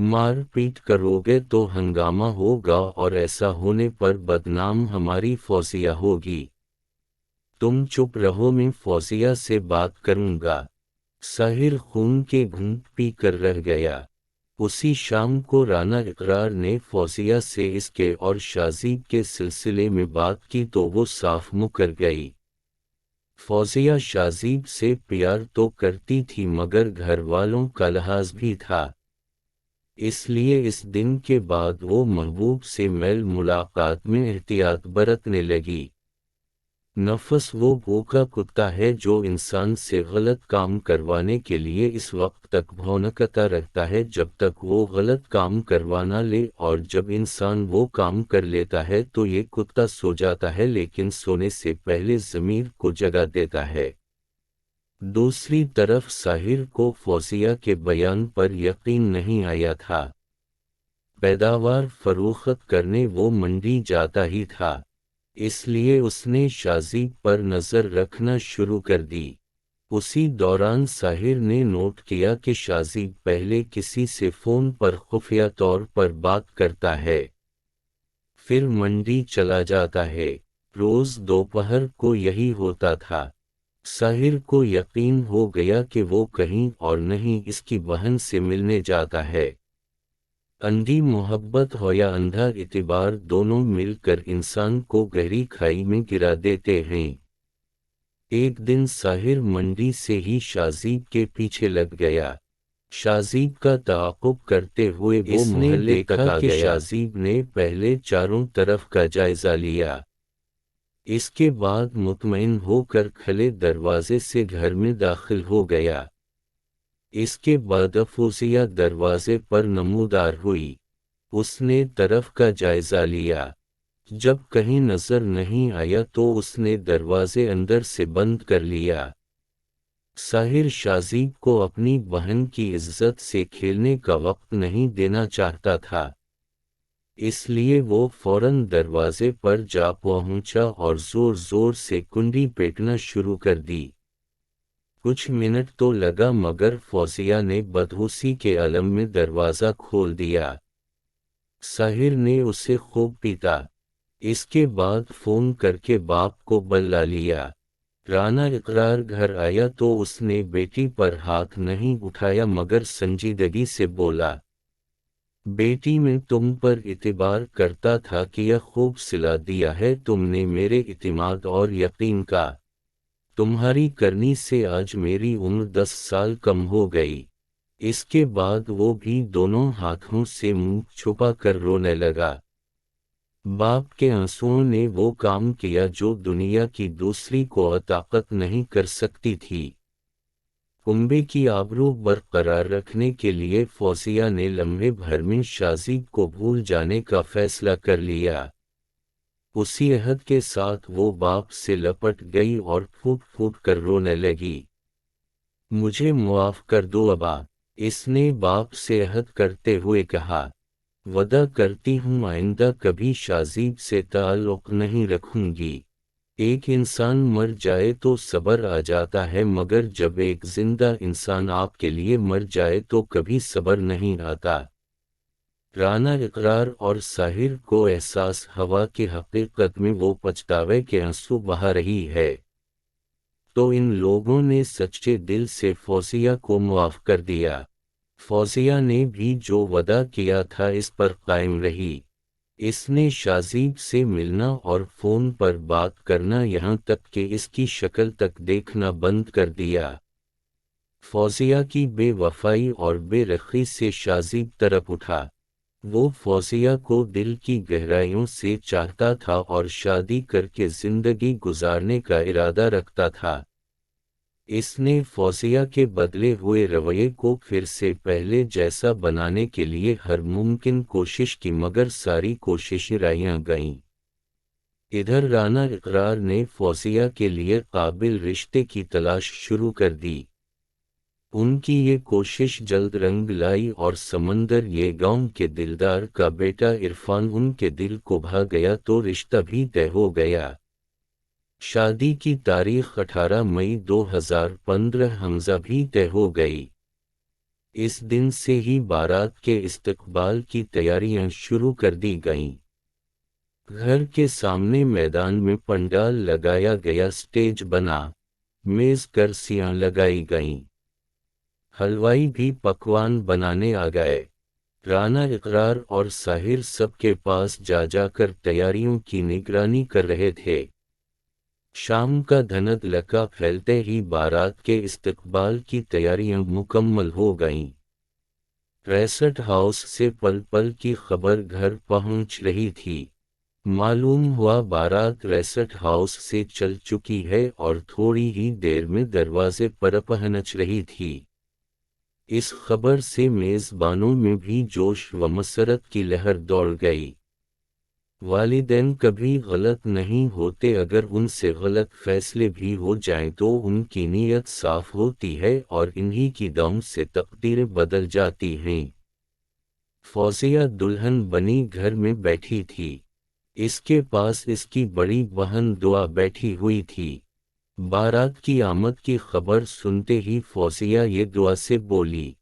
مار پیٹ کرو گے تو ہنگامہ ہوگا اور ایسا ہونے پر بدنام ہماری فوزیہ ہوگی۔ تم چپ رہو، میں فوزیہ سے بات کروں گا۔ ساحر خون کے گھونٹ پی کر رہ گیا۔ اسی شام کو رانا اقرار نے فوزیہ سے اس کے اور شازیب کے سلسلے میں بات کی تو وہ صاف مکر گئی۔ فوزیہ شازیب سے پیار تو کرتی تھی مگر گھر والوں کا لحاظ بھی تھا، اس لیے اس دن کے بعد وہ محبوب سے میل ملاقات میں احتیاط برتنے لگی۔ نفس وہ بھوکا کتا ہے جو انسان سے غلط کام کروانے کے لیے اس وقت تک بھونکتا رہتا ہے جب تک وہ غلط کام کروا نہ لے، اور جب انسان وہ کام کر لیتا ہے تو یہ کتا سو جاتا ہے لیکن سونے سے پہلے ضمیر کو جگا دیتا ہے۔ دوسری طرف ساحر کو فوزیہ کے بیان پر یقین نہیں آیا تھا۔ پیداوار فروخت کرنے وہ منڈی جاتا ہی تھا، اس لیے اس نے شازیب پر نظر رکھنا شروع کر دی۔ اسی دوران ساحر نے نوٹ کیا کہ شازیب پہلے کسی سے فون پر خفیہ طور پر بات کرتا ہے، پھر منڈی چلا جاتا ہے۔ روز دوپہر کو یہی ہوتا تھا۔ ساحر کو یقین ہو گیا کہ وہ کہیں اور نہیں اس کی بہن سے ملنے جاتا ہے۔ اندھی محبت ہو یا اندھا اعتبار، دونوں مل کر انسان کو گہری کھائی میں گرا دیتے ہیں۔ ایک دن ساحر منڈی سے ہی شازیب کے پیچھے لگ گیا۔ شازیب کا تعاقب کرتے ہوئے وہ محلے تک آ گیا۔ شازیب نے پہلے چاروں طرف کا جائزہ لیا، اس کے بعد مطمئن ہو کر کھلے دروازے سے گھر میں داخل ہو گیا۔ اس کے بعد فوزیہ دروازے پر نمودار ہوئی۔ اس نے طرف کا جائزہ لیا، جب کہیں نظر نہیں آیا تو اس نے دروازے اندر سے بند کر لیا۔ ساحر شازیب کو اپنی بہن کی عزت سے کھیلنے کا وقت نہیں دینا چاہتا تھا، اس لیے وہ فوراً دروازے پر جا پہنچا اور زور زور سے کنڈی پیٹنا شروع کر دی۔ کچھ منٹ تو لگا مگر فوزیہ نے بدحوسی کے عالم میں دروازہ کھول دیا۔ ساحر نے اسے خوب پیٹا، اس کے بعد فون کر کے باپ کو بلا لیا۔ رانا اقرار گھر آیا تو اس نے بیٹی پر ہاتھ نہیں اٹھایا مگر سنجیدگی سے بولا، بیٹی میں تم پر اعتبار کرتا تھا کہ یہ خوب صلہ دیا ہے تم نے میرے اعتماد اور یقین کا۔ تمہاری کرنی سے آج میری عمر 10 سال کم ہو گئی۔ اس کے بعد وہ بھی دونوں ہاتھوں سے منہ چھپا کر رونے لگا۔ باپ کے آنسوؤں نے وہ کام کیا جو دنیا کی دوسری کو طاقت نہیں کر سکتی تھی۔ کنبے کی آبرو برقرار رکھنے کے لیے فوزیہ نے لمحے بھر میں شازیب کو بھول جانے کا فیصلہ کر لیا۔ اسی عہد کے ساتھ وہ باپ سے لپٹ گئی اور پھوٹ پھوٹ کر رونے لگی۔ مجھے معاف کر دو ابا، اس نے باپ سے عہد کرتے ہوئے کہا۔ وعدہ کرتی ہوں آئندہ کبھی شازیب سے تعلق نہیں رکھوں گی۔ ایک انسان مر جائے تو صبر آ جاتا ہے مگر جب ایک زندہ انسان آپ کے لیے مر جائے تو کبھی صبر نہیں آتا۔ رانا اقرار اور ساحر کو احساس ہوا کہ حقیقت میں وہ پچھتاوے کے آنسو بہا رہی ہے، تو ان لوگوں نے سچے دل سے فوزیہ کو معاف کر دیا۔ فوزیہ نے بھی جو وعدہ کیا تھا اس پر قائم رہی۔ اس نے شازیب سے ملنا اور فون پر بات کرنا یہاں تک کہ اس کی شکل تک دیکھنا بند کر دیا۔ فوزیہ کی بے وفائی اور بے رخی سے شازیب طرف اٹھا۔ وہ فوزیہ کو دل کی گہرائیوں سے چاہتا تھا اور شادی کر کے زندگی گزارنے کا ارادہ رکھتا تھا۔ اس نے فوزیہ کے بدلے ہوئے رویے کو پھر سے پہلے جیسا بنانے کے لیے ہر ممکن کوشش کی مگر ساری کوششیں رائیاں گئیں۔ ادھر رانا اقرار نے فوزیہ کے لیے قابل رشتے کی تلاش شروع کر دی۔ ان کی یہ کوشش جلد رنگ لائی اور سمندر یہ گاؤں کے دلدار کا بیٹا عرفان ان کے دل کو بھا گیا تو رشتہ بھی طے ہو گیا۔ شادی کی تاریخ 18 مئی 2015 حمزہ بھی طے ہو گئی۔ اس دن سے ہی بارات کے استقبال کی تیاریاں شروع کر دی گئیں۔ گھر کے سامنے میدان میں پنڈال لگایا گیا، سٹیج بنا، میز کرسیاں لگائی گئیں۔ حلوائی بھی پکوان بنانے آ گئے۔ رانا اقرار اور ساحر سب کے پاس جا جا کر تیاریوں کی نگرانی کر رہے تھے۔ شام کا دھند لکا پھیلتے ہی بارات کے استقبال کی تیاریاں مکمل ہو گئیں۔ ریسٹ ہاؤس سے پل پل کی خبر گھر پہنچ رہی تھی۔ معلوم ہوا بارات ریسٹ ہاؤس سے چل چکی ہے اور تھوڑی ہی دیر میں دروازے پر پہنچ رہی تھی۔ اس خبر سے میزبانوں میں بھی جوش و مسرت کی لہر دوڑ گئی۔ والدین کبھی غلط نہیں ہوتے، اگر ان سے غلط فیصلے بھی ہو جائیں تو ان کی نیت صاف ہوتی ہے اور انہی کی دم سے تقدیریں بدل جاتی ہیں۔ فوزیہ دلہن بنی گھر میں بیٹھی تھی۔ اس کے پاس اس کی بڑی بہن دعا بیٹھی ہوئی تھی۔ بارات کی آمد کی خبر سنتے ہی فوزیہ یہ دعا سے بولی،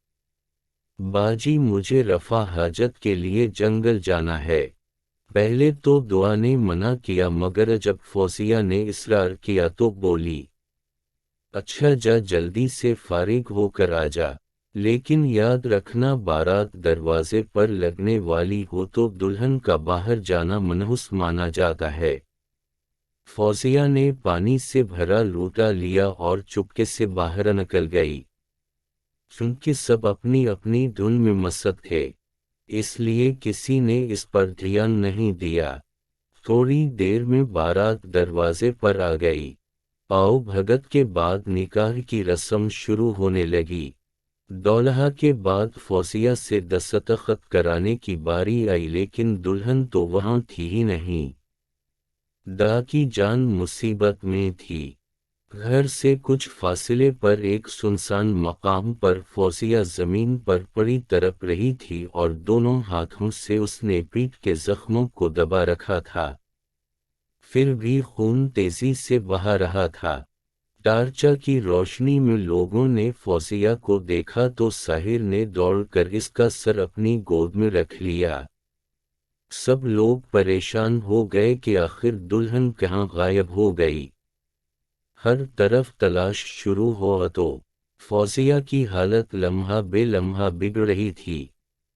باجی مجھے رفع حاجت کے لیے جنگل جانا ہے۔ پہلے تو دعا نے منع کیا، مگر جب فوزیہ نے اصرار کیا تو بولی، اچھا جا جلدی سے فارغ ہو کر آ جا، لیکن یاد رکھنا بارات دروازے پر لگنے والی ہو تو دلہن کا باہر جانا منحوس مانا جاتا ہے۔ فوزیہ نے پانی سے بھرا لوٹا لیا اور چپکے سے باہر نکل گئی۔ چونکہ سب اپنی اپنی دھن میں مست تھے، اس لیے کسی نے اس پر دھیان نہیں دیا۔ تھوڑی دیر میں بارات دروازے پر آ گئی۔ پاؤ بھگت کے بعد نکاح کی رسم شروع ہونے لگی۔ دولہا کے بعد فوزیہ سے دستخط کرانے کی باری آئی، لیکن دلہن تو وہاں تھی ہی نہیں۔ دعا کی جان مصیبت میں تھی۔ گھر سے کچھ فاصلے پر ایک سنسان مقام پر فوزیہ زمین پر پڑی تڑپ رہی تھی اور دونوں ہاتھوں سے اس نے پیٹھ کے زخموں کو دبا رکھا تھا، پھر بھی خون تیزی سے بہا رہا تھا۔ ٹارچا کی روشنی میں لوگوں نے فوزیہ کو دیکھا تو ساحر نے دوڑ کر اس کا سر اپنی گود میں رکھ لیا۔ سب لوگ پریشان ہو گئے کہ آخر دلہن کہاں غائب ہو گئی۔ ہر طرف تلاش شروع ہوا تو فوزیہ کی حالت لمحہ بے لمحہ بگڑ رہی تھی،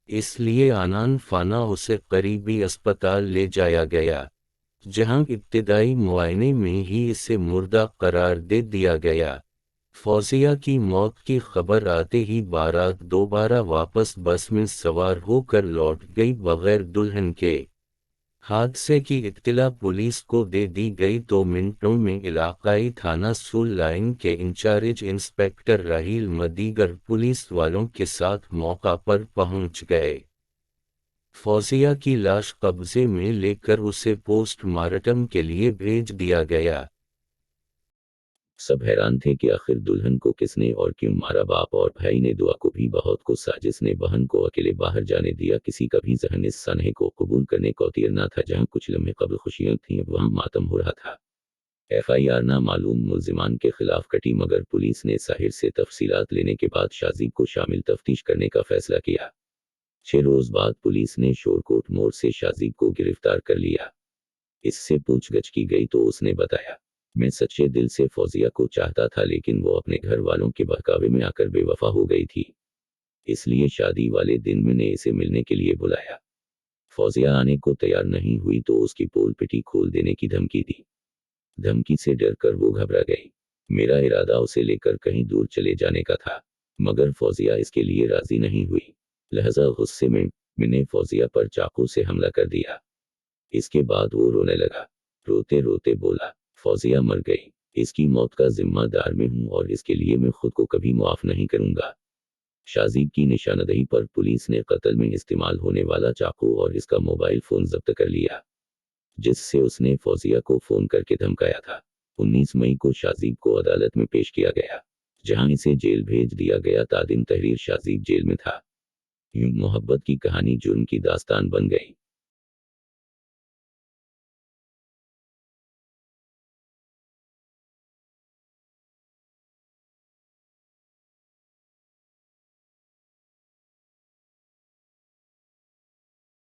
اس لیے آنان فانا اسے قریبی اسپتال لے جایا گیا، جہاں ابتدائی معائنے میں ہی اسے مردہ قرار دے دیا گیا۔ فوزیہ کی موت کی خبر آتے ہی بارات دوبارہ واپس بس میں سوار ہو کر لوٹ گئی بغیر دلہن کے۔ حادثے کی اطلاع پولیس کو دے دی گئی تو منٹوں میں علاقائی تھانہ سول لائن کے انچارج انسپکٹر راہیل مدیگر پولیس والوں کے ساتھ موقع پر پہنچ گئے۔ فوزیہ کی لاش قبضے میں لے کر اسے پوسٹ مارٹم کے لیے بھیج دیا گیا۔ سب حیران تھے کہ آخر دلہن کو کس نے اور کیوں مارا۔ باپ اور بھائی نے دعا کو بھی بہت کو سا، جس نے بہن کو اکیلے باہر جانے دیا۔ کسی کا بھی ذہن اس سانحے کو قبول کرنے کو تیار نہ تھا۔ جہاں کچھ لمحے قبل خوشیاں تھیں، وہاں ماتم ہو رہا تھا۔ FIR نامعلوم ملزمان کے خلاف کٹی، مگر پولیس نے ساحر سے تفصیلات لینے کے بعد شازیب کو شامل تفتیش کرنے کا فیصلہ کیا۔ 6 روز بعد پولیس نے شورکوٹ موڑ سے شازیب کو گرفتار کر لیا۔ اس سے پوچھ گچھ کی گئی تو اس نے بتایا، میں سچے دل سے فوزیہ کو چاہتا تھا، لیکن وہ اپنے گھر والوں کے بہکاوے میں آ کر بے وفا ہو گئی تھی، اس لیے شادی والے دن میں نے اسے ملنے کے لیے بلایا۔ فوزیہ آنے کو تیار نہیں ہوئی تو اس کی پول پٹی کھول دینے کی دھمکی دی۔ دھمکی سے ڈر کر وہ گھبرا گئی۔ میرا ارادہ اسے لے کر کہیں دور چلے جانے کا تھا، مگر فوزیہ اس کے لیے راضی نہیں ہوئی۔ لہذا غصے میں نے فوزیہ پر چاقو سے حملہ کر دیا۔ اس کے بعد وہ رونے لگا، روتے روتے بولا، فوزیہ مر گئی، اس کی موت کا ذمہ دار میں ہوں اور اس کے لیے میں خود کو کبھی معاف نہیں کروں گا۔ شازیب کی نشاندہی پر پولیس نے قتل میں استعمال ہونے والا چاقو اور اس کا موبائل فون ضبط کر لیا، جس سے اس نے فوزیہ کو فون کر کے دھمکایا تھا۔ 19 مئی کو شازیب کو عدالت میں پیش کیا گیا، جہاں اسے جیل بھیج دیا گیا۔ تادم تحریر شازیب جیل میں تھا۔ یوں محبت کی کہانی جرم کی داستان بن گئی۔